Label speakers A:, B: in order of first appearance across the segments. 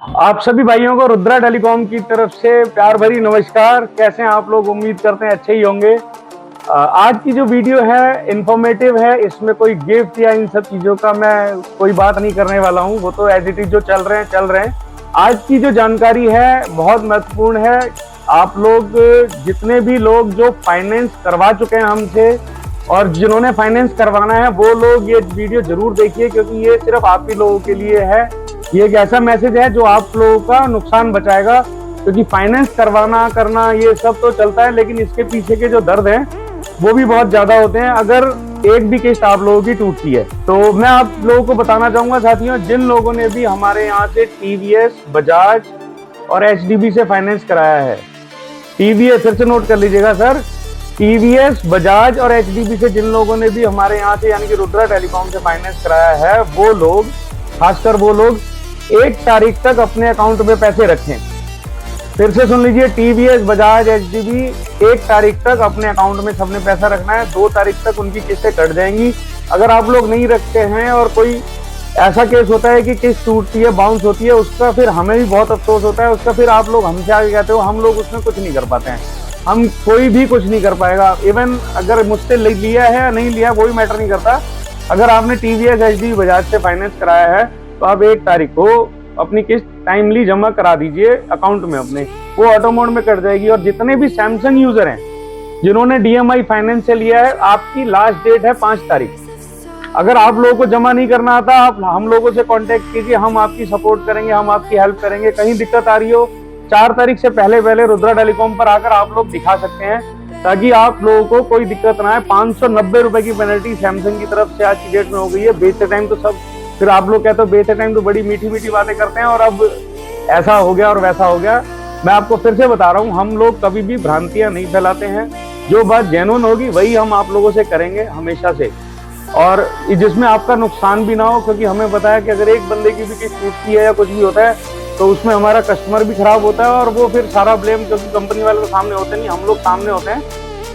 A: आप सभी भाइयों को रुद्रा टेलीकॉम की तरफ से प्यार भरी नमस्कार। कैसे हैं आप लोग? उम्मीद करते हैं अच्छे ही होंगे। आज की जो वीडियो है इंफॉर्मेटिव है, इसमें कोई गिफ्ट या इन सब चीज़ों का मैं कोई बात नहीं करने वाला हूं। वो तो एज इट इज जो चल रहे हैं। आज की जो जानकारी है बहुत महत्वपूर्ण है। आप लोग जितने भी लोग जो फाइनेंस करवा चुके हैं हमसे और जिन्होंने फाइनेंस करवाना है वो लोग ये वीडियो जरूर देखिए, क्योंकि ये सिर्फ आप ही लोगों के लिए है। ये एक ऐसा मैसेज है जो आप लोगों का नुकसान बचाएगा, क्योंकि फाइनेंस करवाना करना ये सब तो चलता है, लेकिन इसके पीछे के जो दर्द हैं वो भी बहुत ज्यादा होते हैं अगर एक भी किस्त आप लोगों की टूटती है। तो मैं आप लोगों को बताना चाहूंगा साथियों, जिन लोगों ने भी हमारे यहाँ से टीवीएस, बजाज और एचडीबी से फाइनेंस कराया है, टीवीएस फिर से नोट कर लीजिएगा सर, टीवीएस, बजाज और एचडीबी से जिन लोगों ने भी हमारे यहाँ से यानी कि रुद्रा टेलीकॉम से फाइनेंस कराया है, वो लोग, खासकर वो लोग 1 तारीख तक अपने अकाउंट में पैसे रखें। फिर से सुन लीजिए, टीवीएस, बजाज, एचडीबी 1 तारीख तक अपने अकाउंट में सबने पैसा रखना है। 2 तारीख तक उनकी किस्तें कट जाएंगी। अगर आप लोग नहीं रखते हैं और कोई ऐसा केस होता है कि किस्त टूटती है, बाउंस होती है, उसका फिर हमें भी बहुत अफसोस होता है। उसका फिर आप लोग हमसे आगे कहते हो, हम लोग उसमें कुछ नहीं कर पाते हैं। हम कोई भी कुछ नहीं कर पाएगा। इवन अगर मुझसे लिया है या नहीं लिया वो भी मैटर नहीं करता। अगर आपने टीवीएस, एचडीबी, बजाज से फाइनेंस कराया है तो आप 1 तारीख को अपनी किस्त टाइमली जमा करा दीजिए अकाउंट में अपने, वो ऑटो मोड में कट जाएगी। और जितने भी सैमसंग यूजर हैं जिन्होंने डीएमआई फाइनेंस से लिया है, आपकी लास्ट डेट है 5 तारीख। अगर आप लोगों को जमा नहीं करना आता, आप हम लोगों से कांटेक्ट कीजिए, हम आपकी सपोर्ट करेंगे, हम आपकी हेल्प करेंगे। कहीं दिक्कत आ रही हो, 4 तारीख से पहले रुद्रा टेलीकॉम पर आकर आप लोग दिखा सकते हैं, ताकि आप लोगों को कोई दिक्कत ना आए। 590 रुपए की पेनल्टी सैमसंग की तरफ से आज की डेट में हो गई है। बेचते टाइम तो सब, फिर आप लोग कहते हो बेचते टाइम तो बड़ी मीठी मीठी बातें करते हैं और अब ऐसा हो गया और वैसा हो गया। मैं आपको फिर से बता रहा हूँ, हम लोग कभी भी भ्रांतियां नहीं फैलाते हैं। जो बात जेन्युइन होगी वही हम आप लोगों से करेंगे हमेशा से, और जिसमें आपका नुकसान भी ना हो, क्योंकि हमें पता है कि अगर एक बंदे की भी किस्त टूटती है या कुछ भी होता है तो उसमें हमारा कस्टमर भी खराब होता है, और वो फिर सारा ब्लेम, क्योंकि कंपनी वाले तो सामने होते नहीं, हम लोग सामने होते हैं,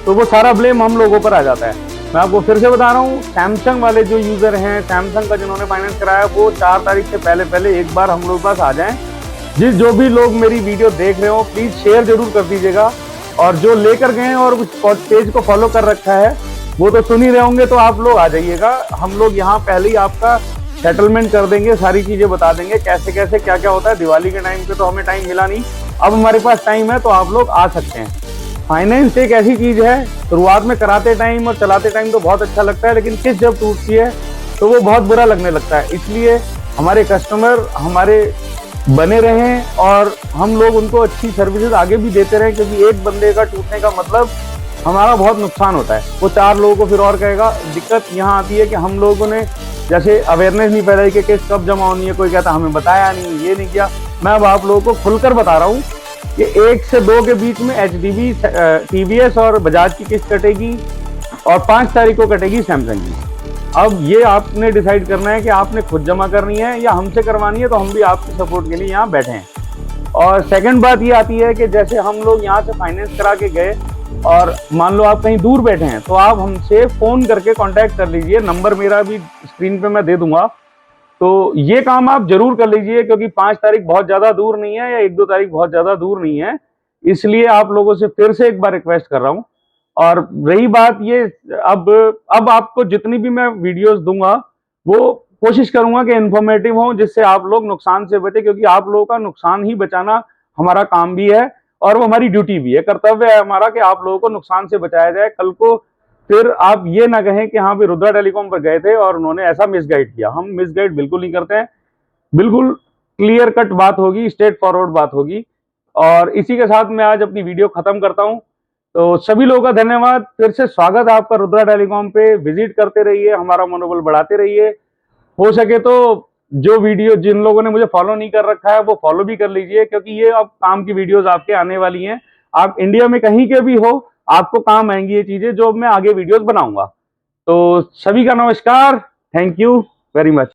A: तो वो सारा ब्लेम हम लोगों पर आ जाता है। मैं आपको फिर से बता रहा हूँ, सैमसंग वाले जो यूजर हैं, सैमसंग का जिन्होंने फाइनेंस कराया, वो 4 तारीख से पहले एक बार हम लोग पास आ जाएं। जो भी लोग मेरी वीडियो देख रहे हो प्लीज शेयर जरूर कर दीजिएगा, और जो लेकर गए और उस पेज को फॉलो कर रखा है वो तो सुन ही रहे होंगे, तो आप लोग आ जाइएगा। हम लोग यहाँ पहले ही आपका सेटलमेंट कर देंगे, सारी चीजें बता देंगे कैसे कैसे क्या क्या होता है। दिवाली के टाइम पे तो हमें टाइम मिला नहीं, अब हमारे पास टाइम है तो आप लोग आ सकते हैं। फाइनेंस एक ऐसी चीज है, शुरुआत में कराते टाइम और चलाते टाइम तो बहुत अच्छा लगता है, लेकिन किस्त जब टूटती है तो वो बहुत बुरा लगने लगता है। इसलिए हमारे कस्टमर हमारे बने रहें और हम लोग उनको अच्छी सर्विसेज आगे भी देते रहें, क्योंकि एक बंदे का टूटने का मतलब हमारा बहुत नुकसान होता है। वो 4 लोगों को फिर और कहेगा। दिक्कत यहाँ आती है कि हम लोगों ने जैसे अवेयरनेस नहीं फैलाई कि किस्त कब जमा होनी है, कोई कहता हमें बताया नहीं, ये नहीं किया। मैं अब आप लोगों को खुलकर बता रहा हूँ कि 1 से 2 के बीच में एचडीबी, टीवीएस और बजाज की किस्त कटेगी, और 5 तारीख को कटेगी सैमसंग की। अब ये आपने डिसाइड करना है कि आपने खुद जमा करनी है या हमसे करवानी है, तो हम भी आपकी सपोर्ट के लिए यहाँ बैठे हैं। और सेकंड बात ये आती है कि जैसे हम लोग यहाँ से फाइनेंस करा के गए और मान लो आप कहीं दूर बैठे हैं, तो आप हमसे फोन करके कांटेक्ट कर लीजिए। नंबर मेरा भी स्क्रीन पे मैं दे दूंगा, तो ये काम आप जरूर कर लीजिए, क्योंकि 5 तारीख बहुत ज्यादा दूर नहीं है या 1-2 तारीख बहुत ज्यादा दूर नहीं है। इसलिए आप लोगों से फिर से एक बार रिक्वेस्ट कर रहा हूँ। और रही बात ये, अब आपको जितनी भी मैं वीडियोस दूंगा वो कोशिश करूंगा कि इन्फॉर्मेटिव हो, जिससे आप लोग नुकसान से बचे, क्योंकि आप लोगों का नुकसान ही बचाना हमारा काम भी है और वो हमारी ड्यूटी भी है, कर्तव्य है हमारा कि आप लोगों को नुकसान से बचाया जाए। कल को फिर आप ये ना कहें कि हाँ भी रुद्रा टेलीकॉम पर गए थे और उन्होंने ऐसा मिसगाइड किया। हम मिसगाइड बिल्कुल नहीं करते हैं, बिल्कुल क्लियर कट बात होगी, स्ट्रेट फॉरवर्ड बात होगी। और इसी के साथ मैं आज अपनी वीडियो खत्म करता हूं। तो सभी लोगों का धन्यवाद, फिर से स्वागत है आपका रुद्रा टेलीकॉम पे। विजिट करते रहिए, हमारा मनोबल बढ़ाते रहिए। हो सके तो जो वीडियो, जिन लोगों ने मुझे फॉलो नहीं कर रखा है वो फॉलो भी कर लीजिए, क्योंकि ये अब काम की वीडियोस आपके आने वाली हैं। आप इंडिया में कहीं के भी हो, आपको काम आएंगी ये चीजें जो मैं आगे वीडियोस बनाऊंगा। तो सभी का नमस्कार, थैंक यू वेरी मच।